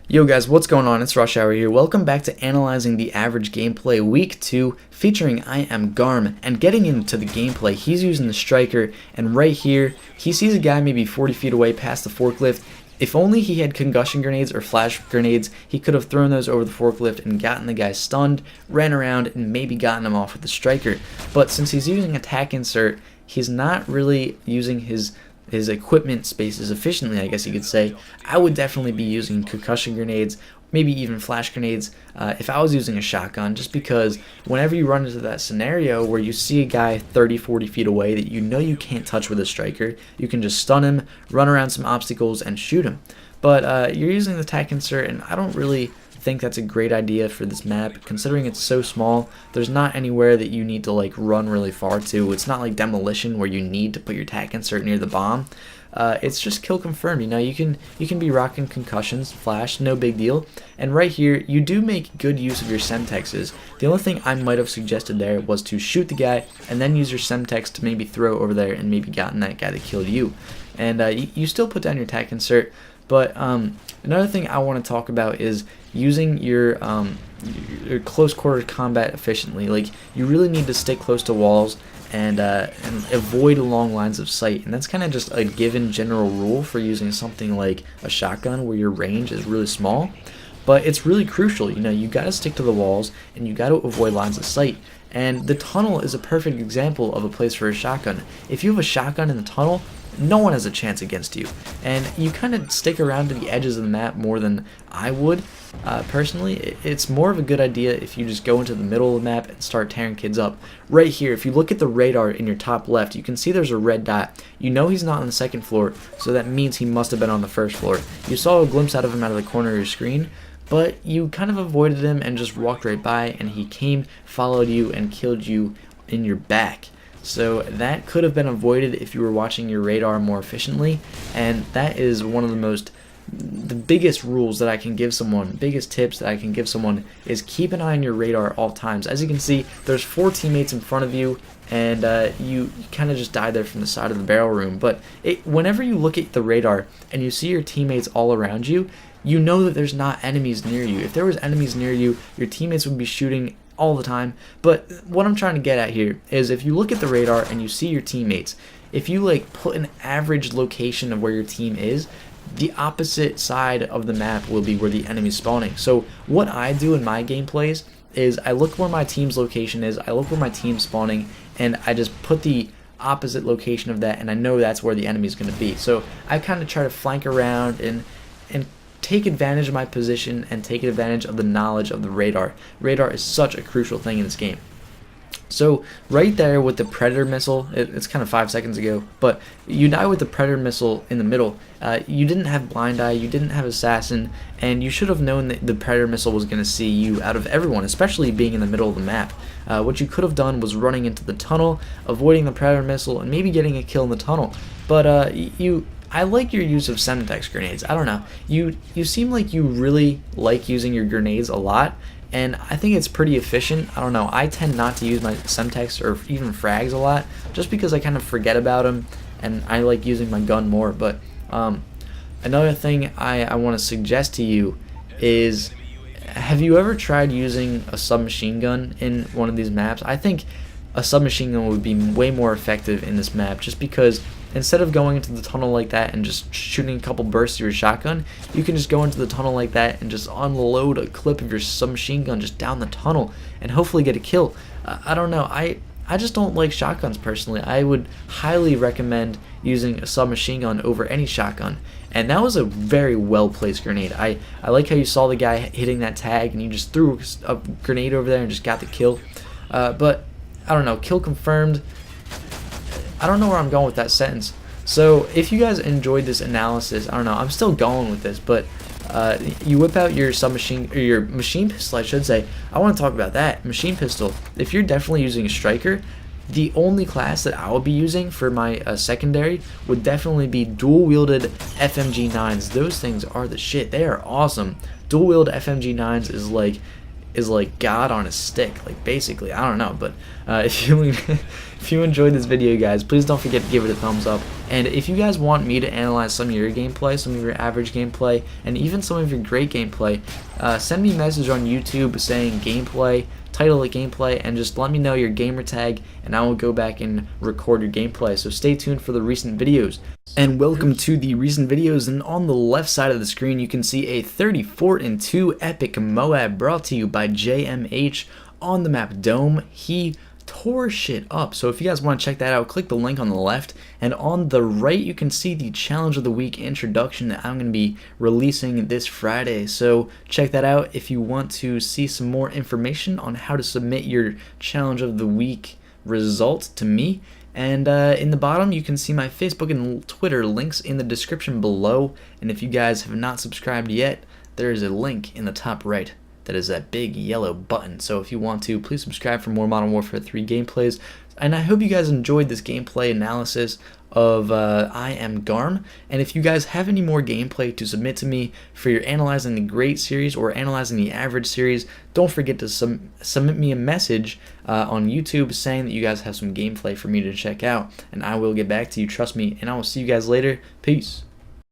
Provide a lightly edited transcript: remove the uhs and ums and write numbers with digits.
Yo guys, what's going on? It's Rush Hour here. Welcome back to analyzing the average gameplay week 2 featuring I Am Garm. And getting into the gameplay, he's using the striker, and right here he sees a guy maybe 40 feet away past the forklift. If only he had concussion grenades or flash grenades, he could have thrown those over the forklift and gotten the guy stunned, ran around, and maybe gotten him off with the striker. But since he's using attack insert, he's not really using his equipment spaces efficiently, I guess you could say. I would definitely be using concussion grenades, maybe even flash grenades, if I was using a shotgun, just because whenever you run into that scenario where you see a guy 30-40 feet away that you know you can't touch with a striker, you can just stun him, run around some obstacles, and shoot him. But you're using the attack insert, and I don't really think that's a great idea for this map, considering it's so small. There's not anywhere that you need to like run really far to. It's not like Demolition where you need to put your attack insert near the bomb. It's just kill confirmed. You know, you can be rocking concussions, flash, no big deal. And right here, you do make good use of your semtexes. The only thing I might have suggested there was to shoot the guy and then use your semtex to maybe throw over there and maybe gotten that guy that killed you. And you still put down your attack insert. But another thing I want to talk about is using your close quarter combat efficiently. Like, you really need to stick close to walls and avoid long lines of sight. And that's kind of just a given general rule for using something like a shotgun where your range is really small. But it's really crucial. You know, you got to stick to the walls and you got to avoid lines of sight. And the tunnel is a perfect example of a place for a shotgun. If you have a shotgun in the tunnel, no one has a chance against you, and you kind of stick around to the edges of the map more than I would. Personally, it's more of a good idea if you just go into the middle of the map and start tearing kids up. Right here, if you look at the radar in your top left, you can see there's a red dot. You know he's not on the second floor, so that means he must have been on the first floor. You saw a glimpse out of him out of the corner of your screen, but you kind of avoided him and just walked right by, and he came, followed you, and killed you in your back. So that could have been avoided if you were watching your radar more efficiently, and that is one of the biggest rules that I can give someone, biggest tips that I can give someone, is keep an eye on your radar at all times. As you can see, there's 4 teammates in front of you, and you kind of just died there from the side of the barrel room. But whenever you look at the radar and you see your teammates all around you, you know that there's not enemies near you. If there was enemies near you, your teammates would be shooting all the time. But what I'm trying to get at here is, if you look at the radar and you see your teammates, if you like put an average location of where your team is, the opposite side of the map will be where the enemy's spawning. So what I do in my gameplays is I look where my team's location is, I look where my team's spawning, and I just put the opposite location of that, and I know that's where the enemy's going to be. So I kind of try to flank around and take advantage of my position and take advantage of the knowledge of the radar. Radar is such a crucial thing in this game. So right there with the Predator missile, it's kind of 5 seconds ago, but you die with the Predator missile in the middle. You didn't have Blind Eye, you didn't have Assassin, and you should have known that the Predator missile was going to see you out of everyone, especially being in the middle of the map. What you could have done was running into the tunnel, avoiding the Predator missile, and maybe getting a kill in the tunnel. But I like your use of semtex grenades. I don't know. You seem like you really like using your grenades a lot, and I think it's pretty efficient. I don't know. I tend not to use my semtex or even frags a lot, just because I kind of forget about them, and I like using my gun more. But another thing I want to suggest to you is, have you ever tried using a submachine gun in one of these maps? I think a submachine gun would be way more effective in this map, just because instead of going into the tunnel like that and just shooting a couple bursts of your shotgun, you can just go into the tunnel like that and just unload a clip of your submachine gun just down the tunnel and hopefully get a kill. I don't know. I just don't like shotguns personally. I would highly recommend using a submachine gun over any shotgun. And that was a very well placed grenade. I like how you saw the guy hitting that tag and you just threw a grenade over there and just got the kill. But I don't know, kill confirmed. I don't know where I'm going with that sentence. So if you guys enjoyed this analysis, I don't know, I'm still going with this, but you whip out your submachine, or your machine pistol, I should say. I want to talk about that machine pistol. If you're definitely using a striker, the only class that I would be using for my secondary would definitely be dual wielded FMG9s. Those things are the shit. They are awesome. Dual wield FMG9s is like is like God on a stick, like basically. I don't know, but if you if you enjoyed this video, guys, please don't forget to give it a thumbs up. And if you guys want me to analyze some of your gameplay, some of your average gameplay, and even some of your great gameplay, send me a message on YouTube saying gameplay, title it gameplay, and just let me know your gamer tag, and I will go back and record your gameplay. So stay tuned for the recent videos. And welcome to the recent videos, and on the left side of the screen you can see a 34-2 epic Moab brought to you by JMH on the map Dome. He tore shit up, so if you guys want to check that out, click the link on the left, and on the right you can see the challenge of the week introduction that I'm going to be releasing this Friday. So check that out if you want to see some more information on how to submit your challenge of the week result to me. And in the bottom you can see my Facebook and Twitter links in the description below, and if you guys have not subscribed yet, there is a link in the top right. That is that big yellow button. So if you want to, please subscribe for more Modern Warfare 3 gameplays. And I hope you guys enjoyed this gameplay analysis of I Am Garm. And if you guys have any more gameplay to submit to me for your Analyzing the Great series or Analyzing the Average series, don't forget to submit me a message on YouTube saying that you guys have some gameplay for me to check out. And I will get back to you, trust me. And I will see you guys later. Peace.